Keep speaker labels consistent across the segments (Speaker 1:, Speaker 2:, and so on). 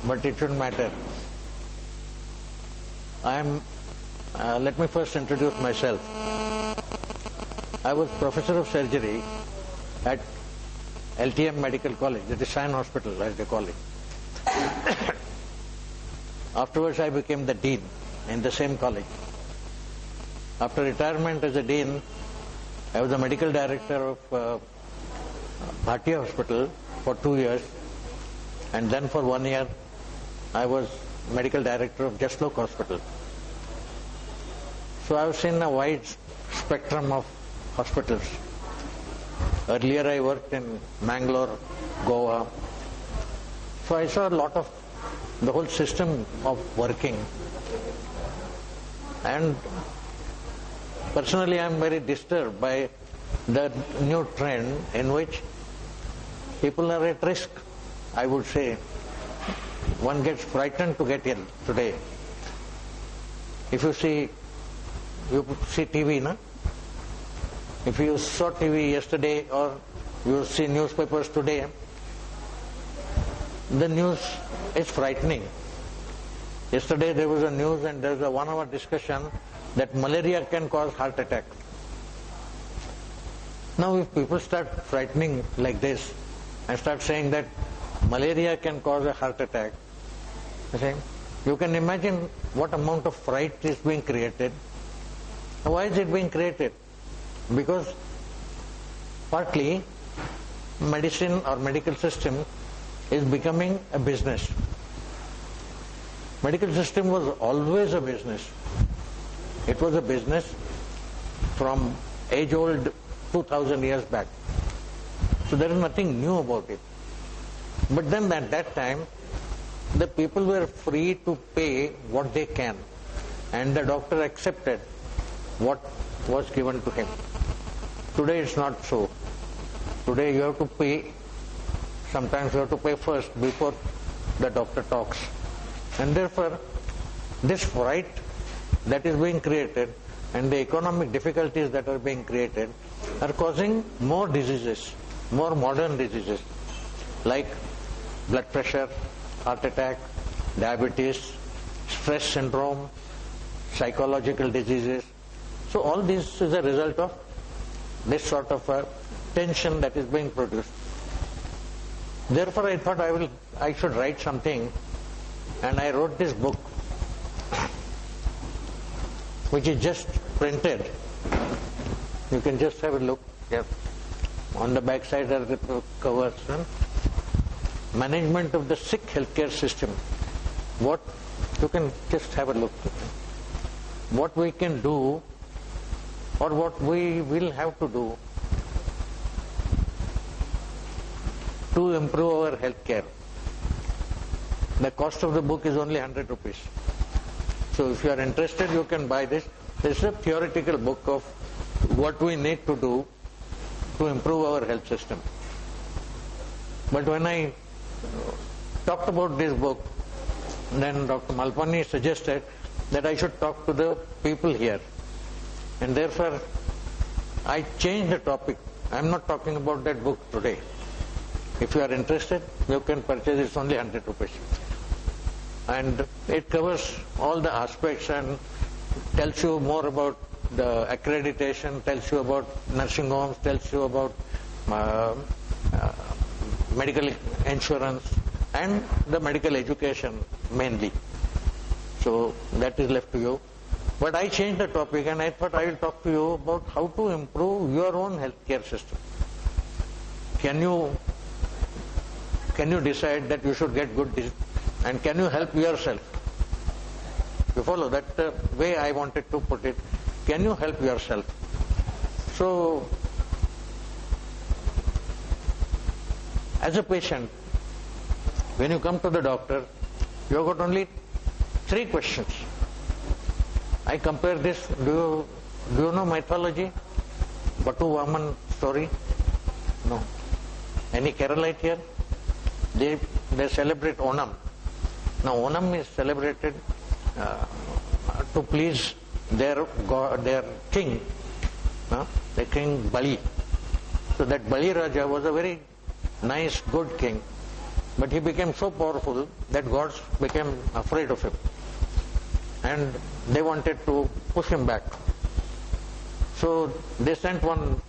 Speaker 1: but it shouldn't matter. Let me first introduce myself. I was professor of surgery at LTM Medical College, that is Sion Hospital as they call it. Afterwards I became the dean in the same college. After retirement as a dean, I was the medical director of Bhatia Hospital for 2 years, and then for 1 year I was medical director of Jaslok Hospital. So I have seen a wide spectrum of hospitals. Earlier I worked in Mangalore, Goa. So I saw a lot of the whole system of working. And personally I am very disturbed by the new trend in which people are at risk. I would say one gets frightened to get ill today. If you see TV, no? If you saw TV yesterday or you see newspapers today, the news is frightening. Yesterday there was a news and there was a 1 hour discussion that malaria can cause heart attack. Now if people start frightening like this and start saying that malaria can cause a heart attack, you can imagine what amount of fright is being created. Why is it being created? Because partly medicine or medical system is becoming a business. Medical system was always a business. It was a business from age-old 2000 years back. So there is nothing new about it. But then at that time, the people were free to pay what they can, and the doctor accepted what was given to him. Today it's not so. Today you have to pay. Sometimes you have to pay first before the doctor talks. And therefore, this fright that is being created and the economic difficulties that are being created are causing more diseases, more modern diseases like blood pressure, heart attack, diabetes, stress syndrome, psychological diseases. So all this is a result of this sort of a tension that is being produced. Therefore I thought I should write something, and I wrote this book which is just printed. You can just have a look here. On the back side are the covers. Management of the sick healthcare system. What you can just have a look. What we can do or what we will have to do to improve our healthcare. The cost of the book is only 100 rupees. So if you are interested, you can buy this. This is a theoretical book of what we need to do to improve our health system. But when I talked about this book, then Dr. Malpani suggested that I should talk to the people here. And therefore, I changed the topic. I am not talking about that book today. If you are interested, you can purchase it. It's only 100 rupees. And it covers all the aspects and tells you more about the accreditation, tells you about nursing homes, tells you about medical insurance and the medical education mainly. So that is left to you. But I changed the topic and I thought I will talk to you about how to improve your own healthcare system. Can you decide that you should get good, and can you help yourself? You follow that way I wanted to put it. Can you help yourself? So, as a patient, when you come to the doctor, you have got only 3 questions. I compare this. Do you know mythology? Batu Vaman story? No. Any Keralite here? They celebrate Onam. Now Onam is celebrated to please their god, their king, the king Bali. So that Bali Raja was a very nice, good king. But he became so powerful that gods became afraid of him. And they wanted to push him back. So they sent one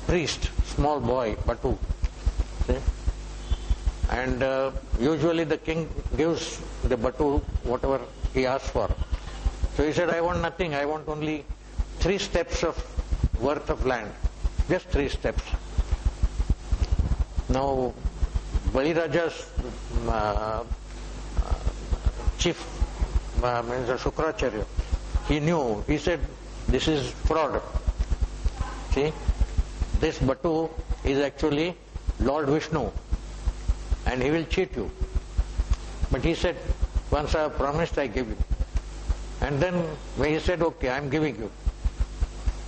Speaker 1: priest, small boy, Batu. See? And usually the king gives the Batu whatever he asks for. So he said, I want nothing, I want only 3 steps of worth of land. Just 3 steps. Now, Bali Raja's chief, Shukracharya, he knew, he said, this is fraud. See, this Batu is actually Lord Vishnu and he will cheat you. But he said, once I have promised, I give you. And then when he said, okay, I am giving you.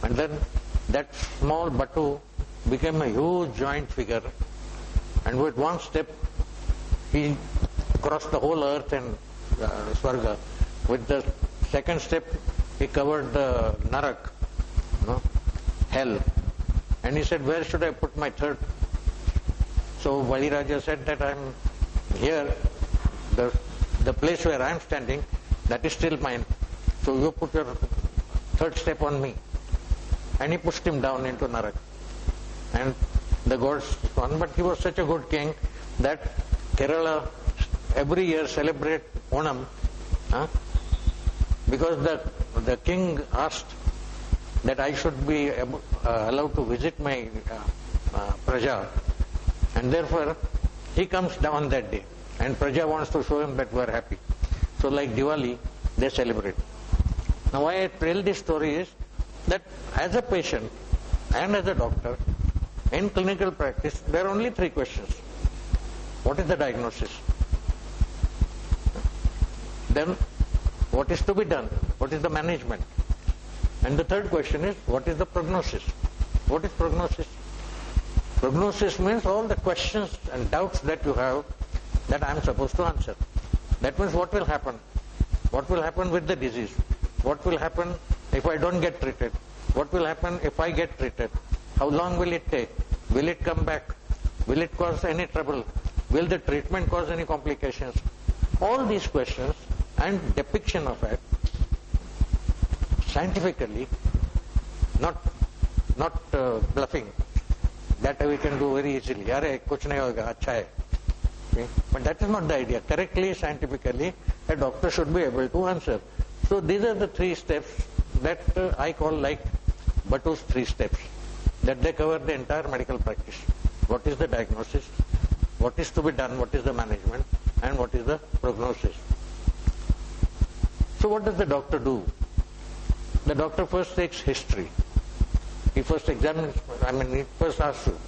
Speaker 1: And then that small Batu became a huge giant figure. And with one step, he crossed the whole earth and Swarga. With the second step, he covered the Narak, hell. And he said, where should I put my third? So Bali Raja said that I am here, the place where I am standing, that is still mine. So you put your third step on me. And he pushed him down into Narak. And the gods won, but he was such a good king that Kerala every year celebrate Onam, because the king asked that I should be allowed to visit my Praja, and therefore he comes down that day, and Praja wants to show him that we are happy. So like Diwali, they celebrate. Now why I tell this story is that as a patient and as a doctor, in clinical practice, there are only 3 questions. What is the diagnosis? Then, what is to be done? What is the management? And the third question is, what is the prognosis? What is prognosis? Prognosis means all the questions and doubts that you have that I am supposed to answer. That means what will happen? What will happen with the disease? What will happen if I don't get treated? What will happen if I get treated? How long will it take? Will it come back? Will it cause any trouble? Will the treatment cause any complications? All these questions and depiction of it, scientifically, not bluffing, that we can do very easily. Arey, kuch nahi hoga, acha hai. Okay? But that is not the idea. Correctly, scientifically, a doctor should be able to answer. So these are the 3 steps that I call like Batu's 3 steps. That they cover the entire medical practice. What is the diagnosis? What is to be done? What is the management? And what is the prognosis? So what does the doctor do? The doctor first takes history. He first examines, he first asks you.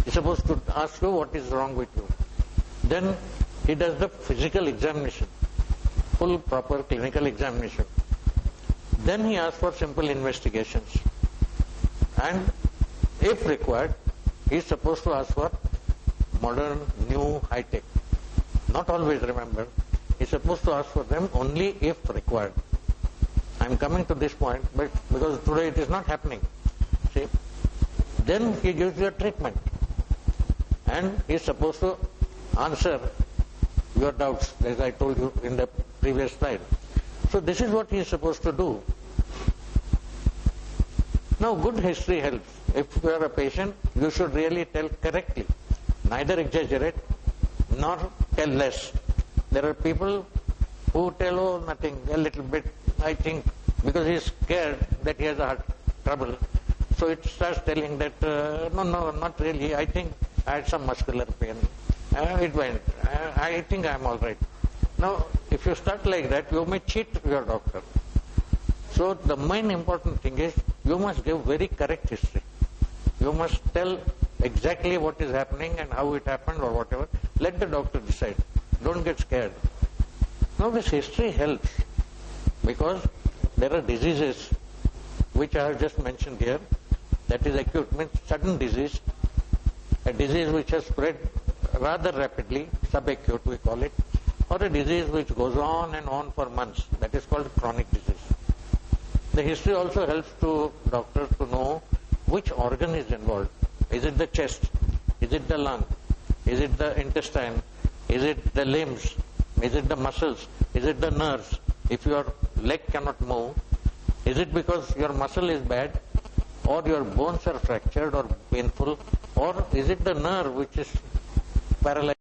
Speaker 1: He's supposed to ask you what is wrong with you. Then he does the physical examination, full proper clinical examination. Then he asks for simple investigations. And if required, he is supposed to ask for modern, new, high-tech. Not always, remember. He is supposed to ask for them only if required. I am coming to this point, but because today it is not happening. See? Then he gives you a treatment. And he is supposed to answer your doubts, as I told you in the previous slide. So this is what he is supposed to do. Now, good history helps. If you are a patient, you should really tell correctly. Neither exaggerate, nor tell less. There are people who tell, oh, nothing, a little bit, I think, because he is scared that he has a heart trouble. So it starts telling that, no, not really, I think I had some muscular pain. It went. I think I am all right. Now, if you start like that, you may cheat your doctor. So the main important thing is, you must give very correct history. You must tell exactly what is happening and how it happened or whatever. Let the doctor decide. Don't get scared. Now this history helps because there are diseases which I have just mentioned here. That is acute, means sudden disease, a disease which has spread rather rapidly, subacute we call it, or a disease which goes on and on for months. That is called chronic disease. The history also helps to doctors to know which organ is involved. Is it the chest? Is it the lung? Is it the intestine? Is it the limbs? Is it the muscles? Is it the nerves? If your leg cannot move, is it because your muscle is bad, or your bones are fractured or painful, or is it the nerve which is paralyzed?